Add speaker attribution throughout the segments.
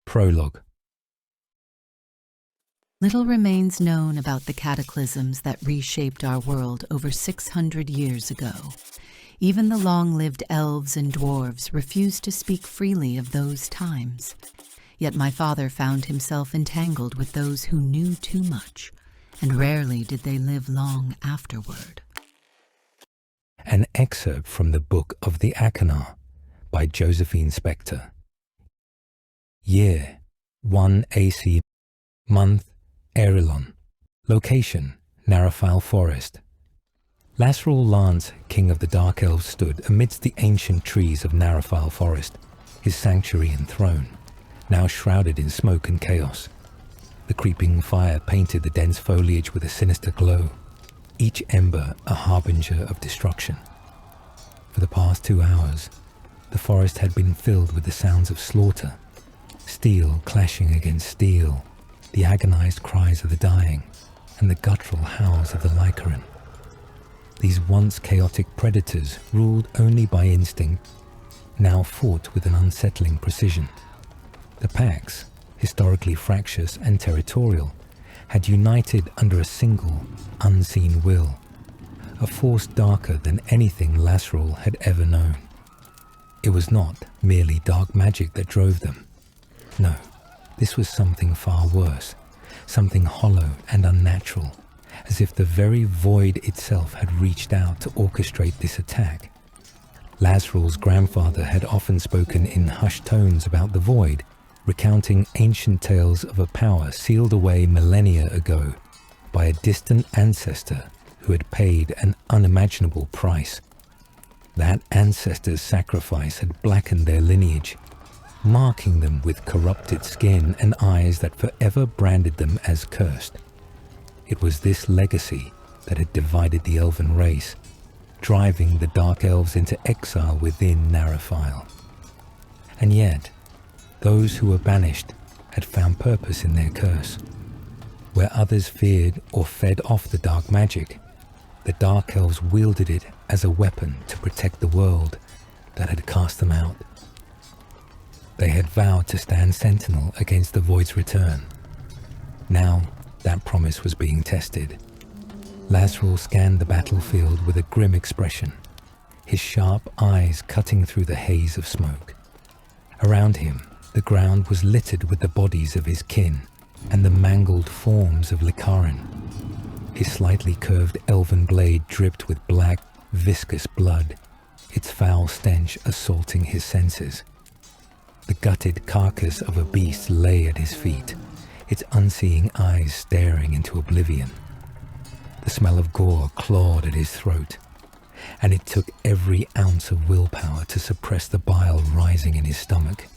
Speaker 1: Prologue.
Speaker 2: Little remains known about the cataclysms that reshaped our world over 600 years ago. Even the long-lived elves and dwarves refused to speak freely of those times. Yet my father found himself entangled with those who knew too much, and rarely did they live long afterward.
Speaker 1: An excerpt from the Book of the Achenar by Josephine Spector. Year 1 AC. Month Erilon. Location Narafile Forest. Lasral Lance, king of the Dark Elves, stood amidst the ancient trees of Narafile Forest, his sanctuary and throne, now shrouded in smoke and chaos. The creeping fire painted the dense foliage with a sinister glow, each ember a harbinger of destruction. For the past 2 hours, the forest had been filled with the sounds of slaughter, steel clashing against steel, the agonized cries of the dying, and the guttural howls of the Lycaran. These once chaotic predators, ruled only by instinct, now fought with an unsettling precision. The packs, historically fractious and territorial, had united under a single, unseen will, a force darker than anything Lasral had ever known. It was not merely dark magic that drove them. No, this was something far worse, something hollow and unnatural, as if the very void itself had reached out to orchestrate this attack. Lasral's grandfather had often spoken in hushed tones about the void, recounting ancient tales of a power sealed away millennia ago by a distant ancestor who had paid an unimaginable price. That ancestor's sacrifice had blackened their lineage, marking them with corrupted skin and eyes that forever branded them as cursed. It was this legacy that had divided the elven race, driving the Dark Elves into exile within Narafile. And yet, those who were banished had found purpose in their curse. Where others feared or fed off the dark magic, the Dark Elves wielded it as a weapon to protect the world that had cast them out. They had vowed to stand sentinel against the Void's return. Now, that promise was being tested. Lasral scanned the battlefield with a grim expression, his sharp eyes cutting through the haze of smoke. Around him, the ground was littered with the bodies of his kin and the mangled forms of Lycaran. His slightly curved elven blade dripped with black, viscous blood, its foul stench assaulting his senses. The gutted carcass of a beast lay at his feet, its unseeing eyes staring into oblivion. The smell of gore clawed at his throat, and it took every ounce of willpower to suppress the bile rising in his stomach.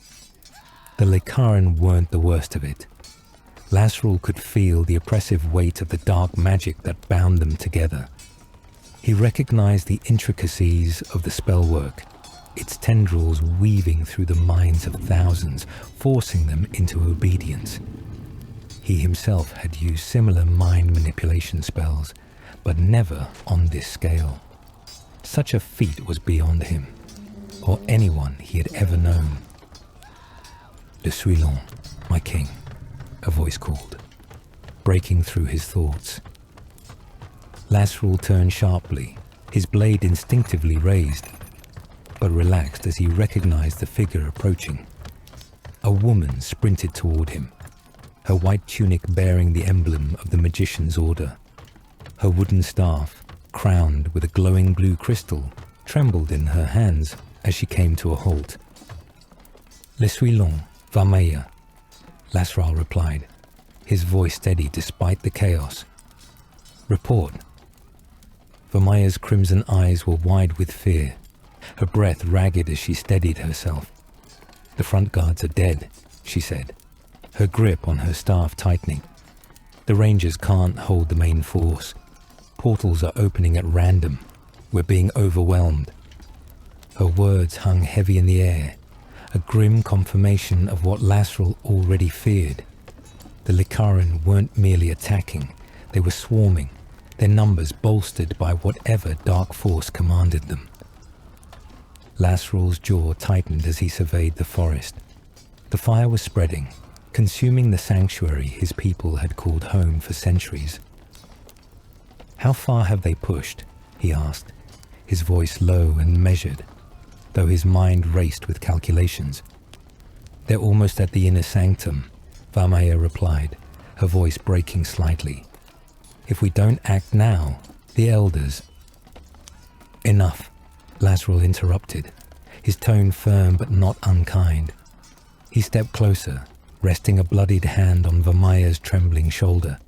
Speaker 1: The Lycaran weren't the worst of it. Lasral could feel the oppressive weight of the dark magic that bound them together. He recognized the intricacies of the spellwork, its tendrils weaving through the minds of thousands, forcing them into obedience. He himself had used similar mind manipulation spells, but never on this scale. Such a feat was beyond him, or anyone he had ever known. "Je suis long, my king," a voice called, breaking through his thoughts. Lasral turned sharply, his blade instinctively raised, but relaxed as he recognized the figure approaching. A woman sprinted toward him, her white tunic bearing the emblem of the Magician's Order. Her wooden staff, crowned with a glowing blue crystal, trembled in her hands as she came to a halt. "Le suis long, Vamaya," Lasral replied, his voice steady despite the chaos. "Report." Vamaya's crimson eyes were wide with fear, her breath ragged as she steadied herself. "The front guards are dead," she said, her grip on her staff tightening. "The Rangers can't hold the main force. Portals are opening at random. We're being overwhelmed." Her words hung heavy in the air, a grim confirmation of what Lasral already feared. The Lycaran weren't merely attacking, they were swarming, their numbers bolstered by whatever dark force commanded them. Lasral's jaw tightened as he surveyed the forest. The fire was spreading, consuming the sanctuary his people had called home for centuries. "How far have they pushed?" he asked, his voice low and measured, though his mind raced with calculations. "They're almost at the inner sanctum," Vamaya replied, her voice breaking slightly. "If we don't act now, the elders—" "Enough," Lazarul interrupted, his tone firm but not unkind. He stepped closer, resting a bloodied hand on Vamaya's trembling shoulder.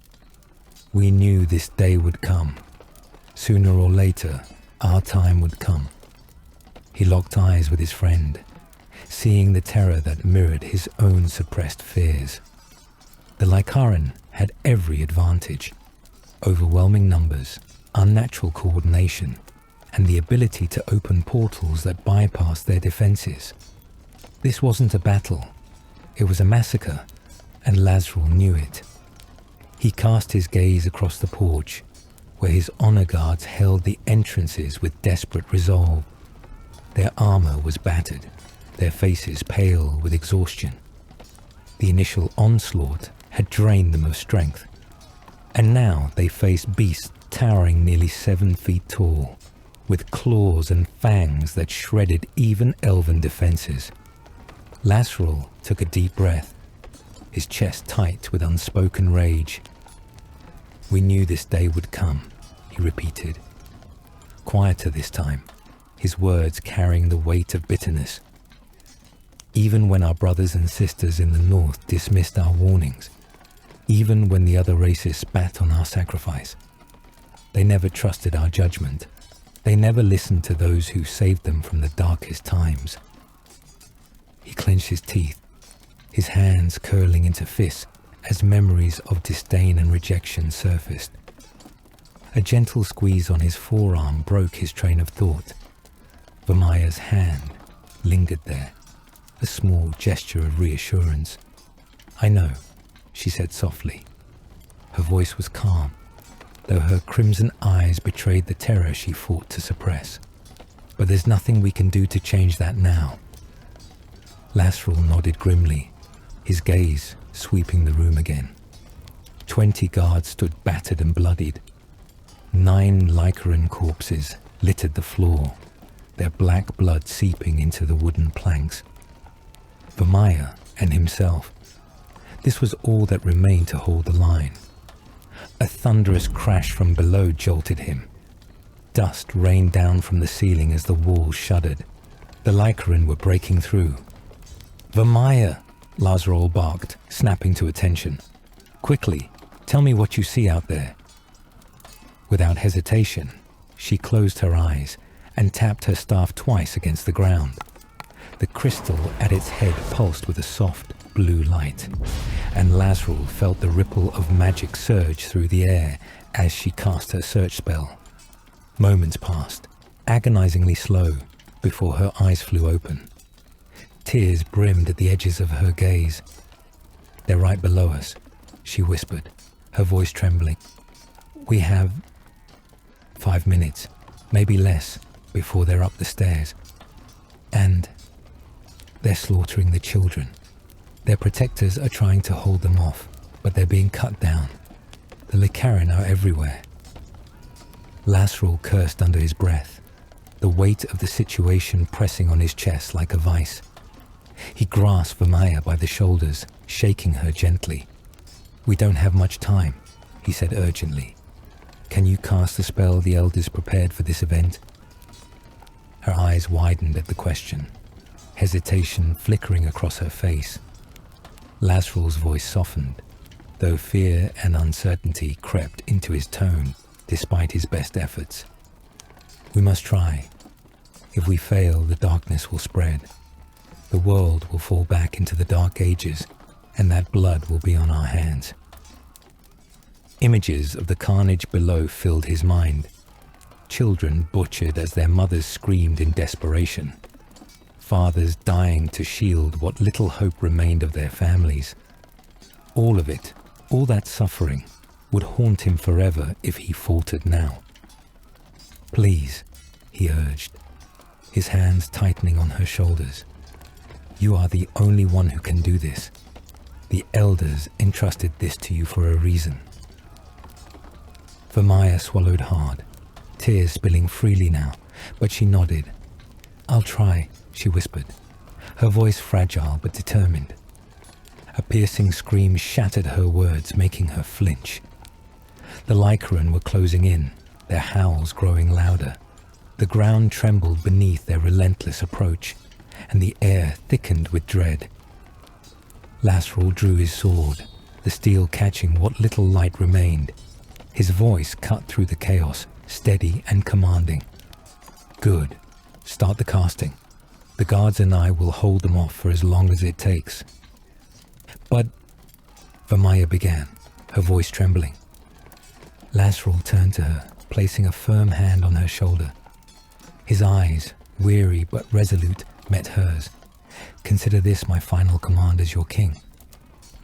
Speaker 1: "We knew this day would come. Sooner or later, our time would come." He locked eyes with his friend, seeing the terror that mirrored his own suppressed fears. The Lycaran had every advantage: overwhelming numbers, unnatural coordination, and the ability to open portals that bypassed their defenses. This wasn't a battle. It was a massacre, and Lazarul knew it. He cast his gaze across the porch, where his honor guards held the entrances with desperate resolve. Their armor was battered, their faces pale with exhaustion. The initial onslaught had drained them of strength, and now they faced beasts towering nearly 7 feet tall, with claws and fangs that shredded even elven defenses. Lazarul took a deep breath, his chest tight with unspoken rage. "We knew this day would come," he repeated, quieter this time, his words carrying the weight of bitterness. "Even when our brothers and sisters in the north dismissed our warnings, even when the other races spat on our sacrifice, they never trusted our judgment. They never listened to those who saved them from the darkest times." He clenched his teeth, his hands curling into fists as memories of disdain and rejection surfaced. A gentle squeeze on his forearm broke his train of thought. Vamaya's hand lingered there, a small gesture of reassurance. "I know," she said softly. Her voice was calm, though her crimson eyes betrayed the terror she fought to suppress. "But there's nothing we can do to change that now." Lazarul nodded grimly, his gaze sweeping the room again. 20 guards stood battered and bloodied. 9 Lycaran corpses littered the floor, their black blood seeping into the wooden planks. Vamaya and himself. This was all that remained to hold the line. A thunderous crash from below jolted him. Dust rained down from the ceiling as the walls shuddered. The Lycaran were breaking through. "Vamaya!" Lazarul barked, snapping to attention. "Quickly, tell me what you see out there." Without hesitation, she closed her eyes and tapped her staff twice against the ground. The crystal at its head pulsed with a soft blue light, and Lazarul felt the ripple of magic surge through the air as she cast her search spell. Moments passed, agonizingly slow, before her eyes flew open. Tears brimmed at the edges of her gaze. "They're right below us," she whispered, her voice trembling. "We have 5 minutes, maybe less, before they're up the stairs. And they're slaughtering the children. Their protectors are trying to hold them off, but they're being cut down. The Lycaran are everywhere." Lazarul cursed under his breath, the weight of the situation pressing on his chest like a vice. He grasped Vamaya by the shoulders, shaking her gently. "We don't have much time," he said urgently. "Can you cast the spell the elders prepared for this event?" Her eyes widened at the question, hesitation flickering across her face. Lazarul's voice softened, though fear and uncertainty crept into his tone despite his best efforts. "We must try. If we fail, the darkness will spread. The world will fall back into the dark ages, and that blood will be on our hands." Images of the carnage below filled his mind. Children butchered as their mothers screamed in desperation. Fathers dying to shield what little hope remained of their families. All of it, all that suffering, would haunt him forever if he faltered now. "Please," he urged, his hands tightening on her shoulders. "You are the only one who can do this. The elders entrusted this to you for a reason. Vamaya swallowed hard, tears spilling freely now, but she nodded. "I'll try," she whispered, her voice fragile but determined. A piercing scream shattered her words, making her flinch. The Lycaran were closing in, their howls growing louder. The ground trembled beneath their relentless approach, and the air thickened with dread. Lasrul drew his sword, the steel catching what little light remained. His voice cut through the chaos, steady and commanding. "Good. Start the casting. The guards and I will hold them off for as long as it takes." "But," Vamaya began, her voice trembling. Lasrul turned to her, placing a firm hand on her shoulder. His eyes, weary but resolute, met hers. "Consider this my final command as your king.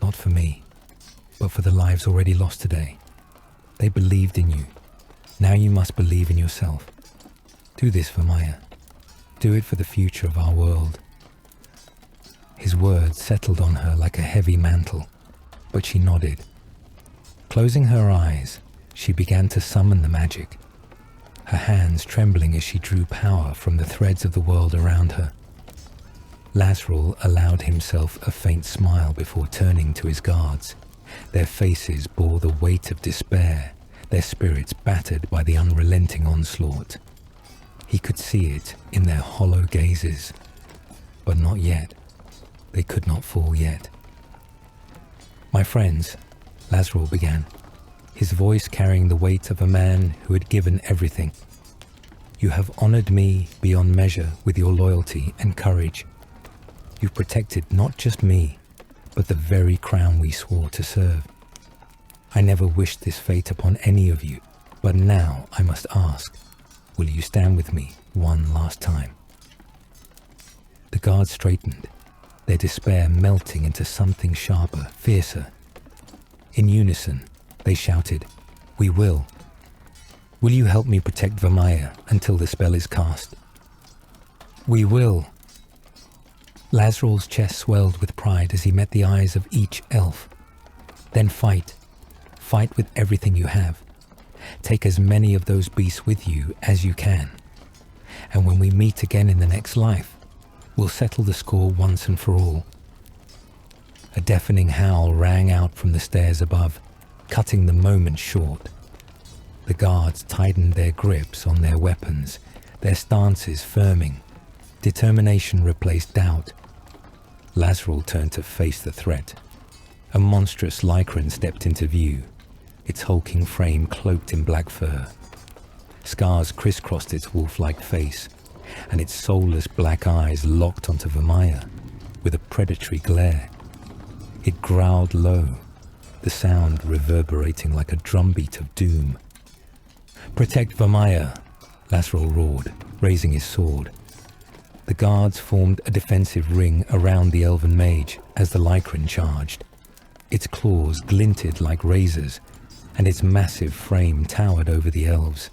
Speaker 1: Not for me, but for the lives already lost today. They believed in you. Now you must believe in yourself. Do this for Maya. Do it for the future of our world." His words settled on her like a heavy mantle, but she nodded. Closing her eyes, she began to summon the magic, her hands trembling as she drew power from the threads of the world around her. Lasrul allowed himself a faint smile before turning to his guards. Their faces bore the weight of despair, their spirits battered by the unrelenting onslaught. He could see it in their hollow gazes, but not yet. They could not fall yet. "My friends," Lasrul began, his voice carrying the weight of a man who had given everything. "You have honored me beyond measure with your loyalty and courage. You've protected not just me, but the very crown we swore to serve. I never wished this fate upon any of you, but now I must ask, will you stand with me one last time?" The guards straightened, their despair melting into something sharper, fiercer. In unison, they shouted, "We will. Will you help me protect Vamaya until the spell is cast?" "We will." Lasrul's chest swelled with pride as he met the eyes of each elf. "Then fight. Fight with everything you have. Take as many of those beasts with you as you can. And when we meet again in the next life, we'll settle the score once and for all." A deafening howl rang out from the stairs above, cutting the moment short. The guards tightened their grips on their weapons, their stances firming. Determination replaced doubt. Lasrul turned to face the threat. A monstrous Lycaran stepped into view, its hulking frame cloaked in black fur. Scars crisscrossed its wolf-like face, and its soulless black eyes locked onto Vamaya with a predatory glare. It growled low, the sound reverberating like a drumbeat of doom. "Protect Vamaya," Lasrul roared, raising his sword. The guards formed a defensive ring around the elven mage as the Lycaran charged. Its claws glinted like razors, and its massive frame towered over the elves.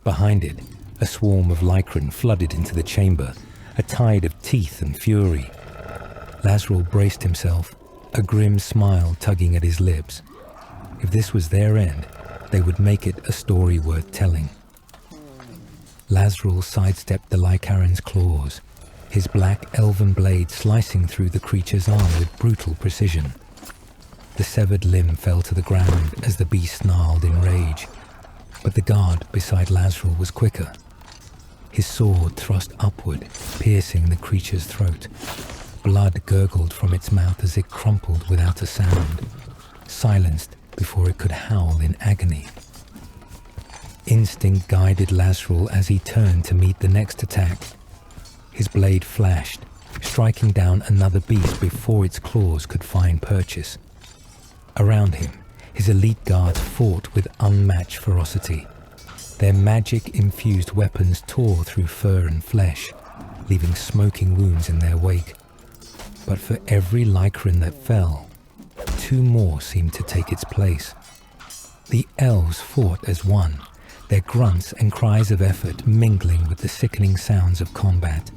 Speaker 1: Behind it, a swarm of Lycaran flooded into the chamber, a tide of teeth and fury. Lasrul braced himself, a grim smile tugging at his lips. If this was their end, they would make it a story worth telling. Lasrul sidestepped the Lycaran's claws, his black elven blade slicing through the creature's arm with brutal precision. The severed limb fell to the ground as the beast snarled in rage, but the guard beside Lasrul was quicker. His sword thrust upward, piercing the creature's throat. Blood gurgled from its mouth as it crumpled without a sound, silenced before it could howl in agony. Instinct guided Lasrul as he turned to meet the next attack. His blade flashed, striking down another beast before its claws could find purchase. Around him, his elite guards fought with unmatched ferocity. Their magic-infused weapons tore through fur and flesh, leaving smoking wounds in their wake. But for every Lycaran that fell, two more seemed to take its place. The elves fought as one, their grunts and cries of effort mingling with the sickening sounds of combat.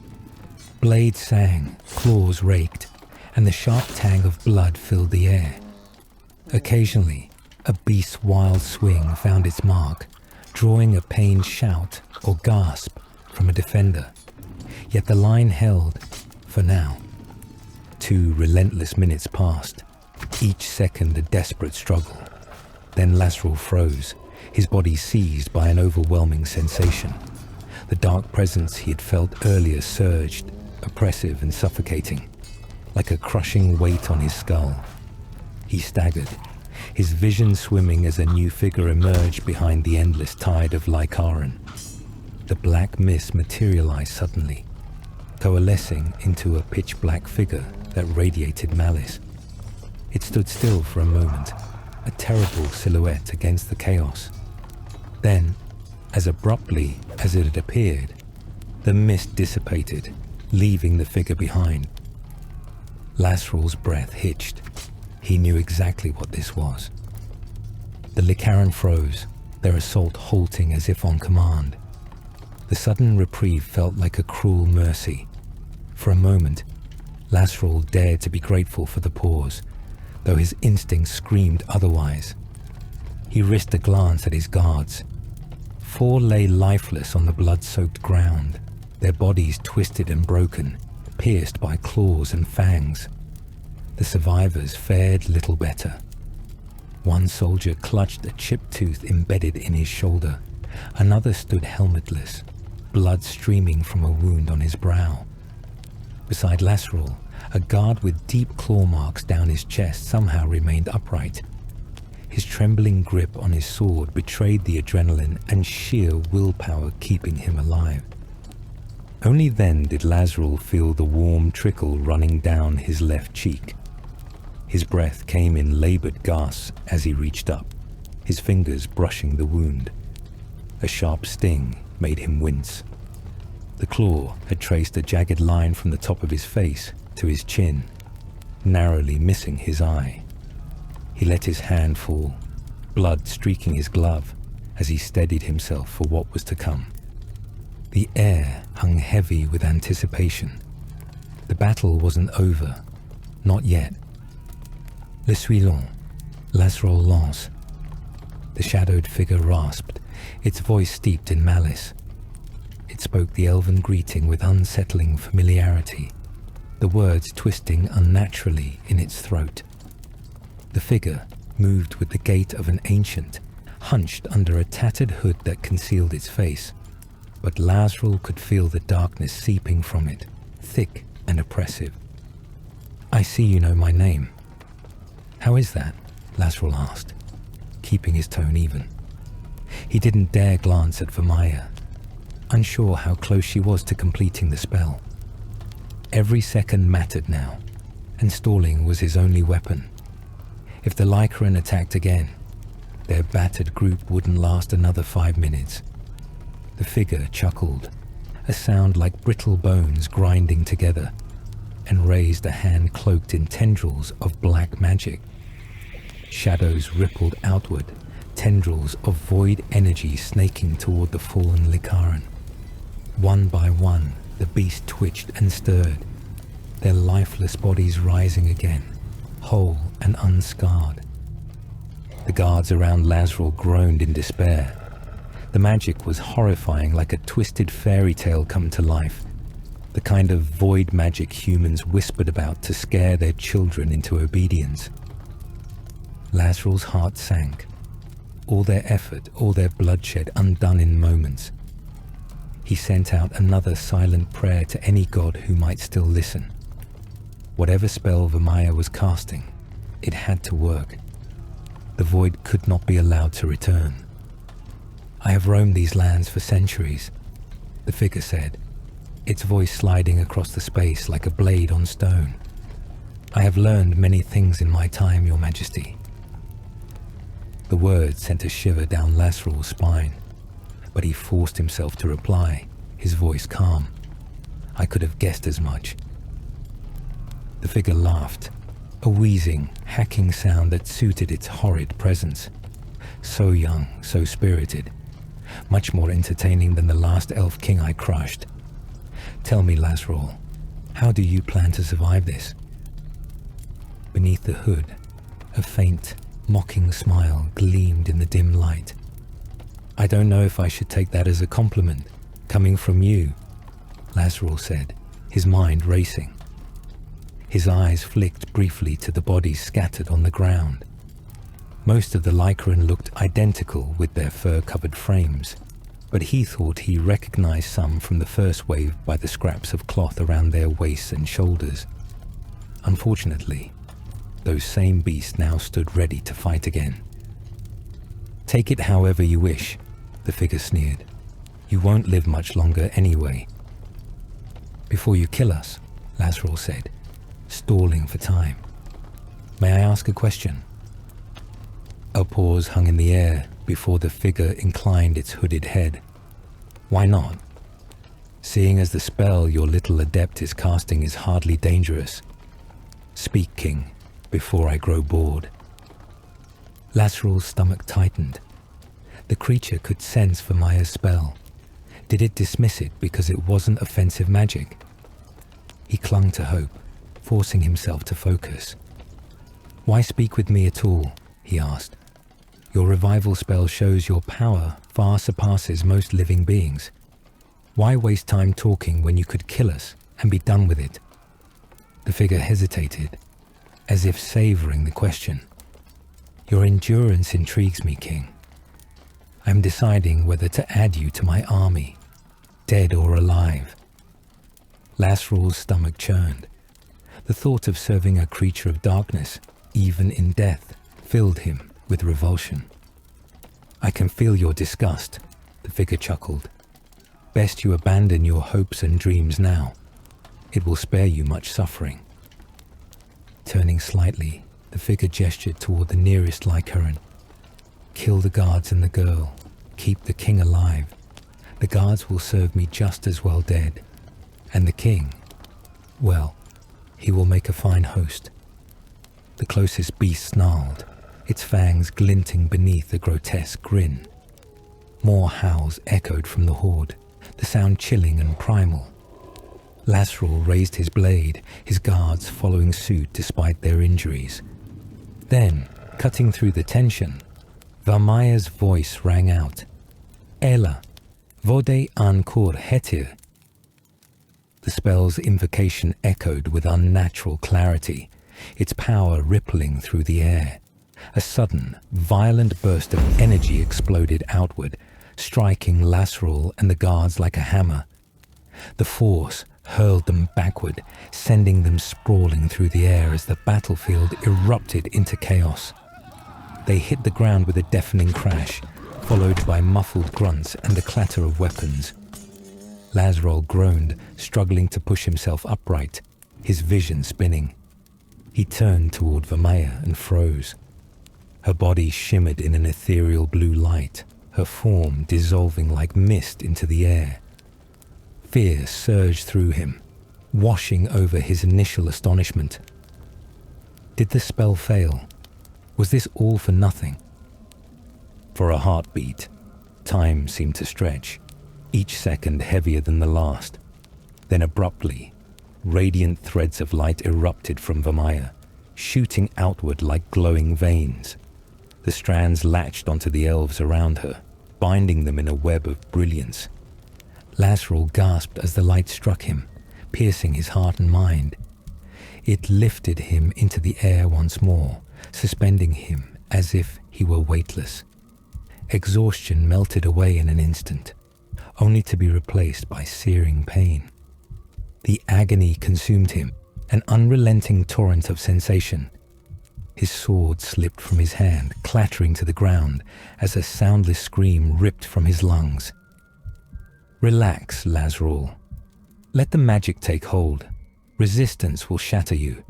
Speaker 1: Blades sang, claws raked, and the sharp tang of blood filled the air. Occasionally, a beast's wild swing found its mark, drawing a pained shout or gasp from a defender. Yet the line held, for now. 2 relentless minutes passed, each second a desperate struggle. Then Lasrel froze, his body seized by an overwhelming sensation. The dark presence he had felt earlier surged, oppressive and suffocating, like a crushing weight on his skull. He staggered, his vision swimming as a new figure emerged behind the endless tide of Lycaran. The black mist materialized suddenly, coalescing into a pitch-black figure that radiated malice. It stood still for a moment, a terrible silhouette against the chaos. Then, as abruptly as it had appeared, the mist dissipated, leaving the figure behind. Lasrel's breath hitched. He knew exactly what this was. The Lycaran froze, their assault halting as if on command. The sudden reprieve felt like a cruel mercy. For a moment, Lasrel dared to be grateful for the pause, though his instincts screamed otherwise. He risked a glance at his guards. 4 lay lifeless on the blood-soaked ground, their bodies twisted and broken, pierced by claws and fangs. The survivors fared little better. One soldier clutched a chipped tooth embedded in his shoulder. Another stood helmetless, blood streaming from a wound on his brow. Beside Lasrel, a guard with deep claw marks down his chest somehow remained upright. His trembling grip on his sword betrayed the adrenaline and sheer willpower keeping him alive. Only then did Lasrel feel the warm trickle running down his left cheek. His breath came in labored gasps as he reached up, his fingers brushing the wound. A sharp sting made him wince. The claw had traced a jagged line from the top of his face to his chin, narrowly missing his eye. He let his hand fall, blood streaking his glove as he steadied himself for what was to come. The air hung heavy with anticipation. The battle wasn't over, not yet. Le Suilon, Lasrel Lance. The shadowed figure rasped, its voice steeped in malice. It spoke the elven greeting with unsettling familiarity, the words twisting unnaturally in its throat. The figure moved with the gait of an ancient, hunched under a tattered hood that concealed its face, but Lasrel could feel the darkness seeping from it, thick and oppressive. "I see you know my name." "How is that?" Lasrel asked, keeping his tone even. He didn't dare glance at Vamaya, unsure how close she was to completing the spell. Every second mattered now, and stalling was his only weapon. If the Lycaran attacked again, their battered group wouldn't last another 5 minutes. The figure chuckled, a sound like brittle bones grinding together, and raised a hand cloaked in tendrils of black magic. Shadows rippled outward, tendrils of void energy snaking toward the fallen Lycaran. One by one, the beast twitched and stirred, their lifeless bodies rising again, whole and unscarred. The guards around Lasrel groaned in despair. The magic was horrifying, like a twisted fairy tale come to life, the kind of void magic humans whispered about to scare their children into obedience. Lasrel's heart sank, all their effort, all their bloodshed undone in moments. He sent out another silent prayer to any god who might still listen. Whatever spell Vamaya was casting, it had to work. The void could not be allowed to return. "I have roamed these lands for centuries," the figure said, its voice sliding across the space like a blade on stone. "I have learned many things in my time, Your Majesty." The words sent a shiver down Lasrel's spine, but he forced himself to reply, his voice calm. "I could have guessed as much." The figure laughed, a wheezing, hacking sound that suited its horrid presence. So young, so spirited, much more entertaining than the last elf king I crushed. "Tell me, Lasrel, how do you plan to survive this?" beneath the hood, a faint, mocking smile gleamed in the dim light. "I don't know if I should take that as a compliment, coming from you," Lazarul said, his mind racing. His eyes flicked briefly to the bodies scattered on the ground. Most of the Lycaran looked identical with their fur-covered frames, but he thought he recognized some from the first wave by the scraps of cloth around their waists and shoulders. Unfortunately, those same beasts now stood ready to fight again. "Take it however you wish," the figure sneered. "You won't live much longer anyway." "Before you kill us," Lazarul said, stalling for time, "may I ask a question?" A pause hung in the air before the figure inclined its hooded head. "Why not? Seeing as the spell your little adept is casting is hardly dangerous. Speak, King, before I grow bored." Lazarul's stomach tightened. The creature could sense Vamaya's spell. Did it dismiss it because it wasn't offensive magic? He clung to hope, forcing himself to focus. "Why speak with me at all?" he asked. "Your revival spell shows your power far surpasses most living beings. Why waste time talking when you could kill us and be done with it?" The figure hesitated, as if savoring the question. "Your endurance intrigues me, King. I am deciding whether to add you to my army, dead or alive." Lazarul's stomach churned. The thought of serving a creature of darkness, even in death, filled him with revulsion. "I can feel your disgust," the figure chuckled. "Best you abandon your hopes and dreams now. It will spare you much suffering." Turning slightly, the figure gestured toward the nearest Lycaran. "Kill the guards and the girl. Keep the king alive. The guards will serve me just as well dead. And the king, well, he will make a fine host." The closest beast snarled, its fangs glinting beneath a grotesque grin. More howls echoed from the horde, the sound chilling and primal. Lazarul raised his blade, his guards following suit despite their injuries. Then, cutting through the tension, Vamaya's voice rang out. "Ela, vode ancor hetir." The spell's invocation echoed with unnatural clarity, its power rippling through the air. A sudden, violent burst of energy exploded outward, striking Lazarul and the guards like a hammer. The force hurled them backward, sending them sprawling through the air as the battlefield erupted into chaos. They hit the ground with a deafening crash, followed by muffled grunts and the clatter of weapons. Lazarul groaned, struggling to push himself upright, his vision spinning. He turned toward Vamaya and froze. Her body shimmered in an ethereal blue light, her form dissolving like mist into the air. Fear surged through him, washing over his initial astonishment. Did the spell fail? Was this all for nothing? For a heartbeat, time seemed to stretch, each second heavier than the last. Then abruptly, radiant threads of light erupted from Vamaya, shooting outward like glowing veins. The strands latched onto the elves around her, binding them in a web of brilliance. Lazarul gasped as the light struck him, piercing his heart and mind. It lifted him into the air once more, suspending him as if he were weightless. Exhaustion melted away in an instant, only to be replaced by searing pain. The agony consumed him, an unrelenting torrent of sensation. His sword slipped from his hand, clattering to the ground as a soundless scream ripped from his lungs. "Relax, Lazarul. Let the magic take hold. Resistance will shatter you."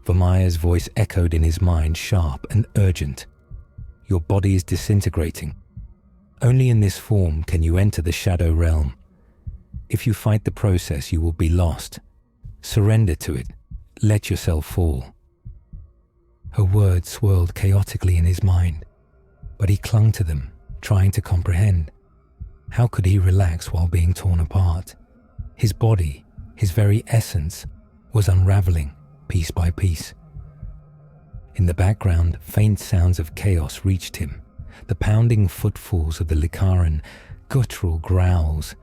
Speaker 1: Vamaya's voice echoed in his mind, sharp and urgent. "Your body is disintegrating. Only in this form can you enter the shadow realm. If you fight the process, you will be lost. Surrender to it. Let yourself fall." Her words swirled chaotically in his mind, but he clung to them, trying to comprehend. How could he relax while being torn apart? His body, his very essence, was unraveling piece by piece, In the background, faint sounds of chaos reached him, the pounding footfalls of the Licaran, guttural growls,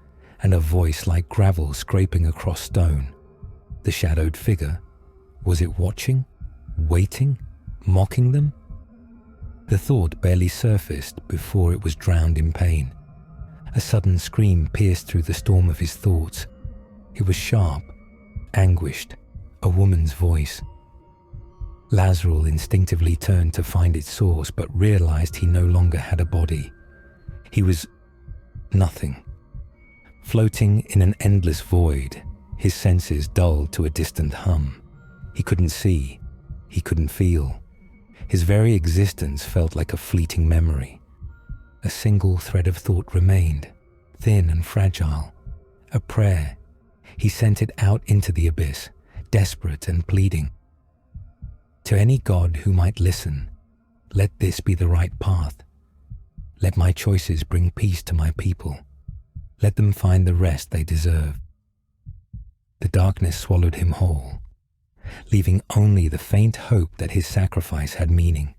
Speaker 1: and a voice like gravel scraping across stone. The shadowed figure, was it watching, waiting, mocking them? The thought barely surfaced before it was drowned in pain. A sudden scream pierced through the storm of his thoughts. It was sharp, anguished, a woman's voice. Lazarul instinctively turned to find its source, but realized he no longer had a body. He was nothing. Floating in an endless void, his senses dulled to a distant hum. He couldn't see, he couldn't feel. His very existence felt like a fleeting memory. A single thread of thought remained, thin and fragile. A prayer. He sent it out into the abyss, desperate and pleading. To any god who might listen, let this be the right path. Let my choices bring peace to my people. Let them find the rest they deserve. The darkness swallowed him whole, leaving only the faint hope that his sacrifice had meaning.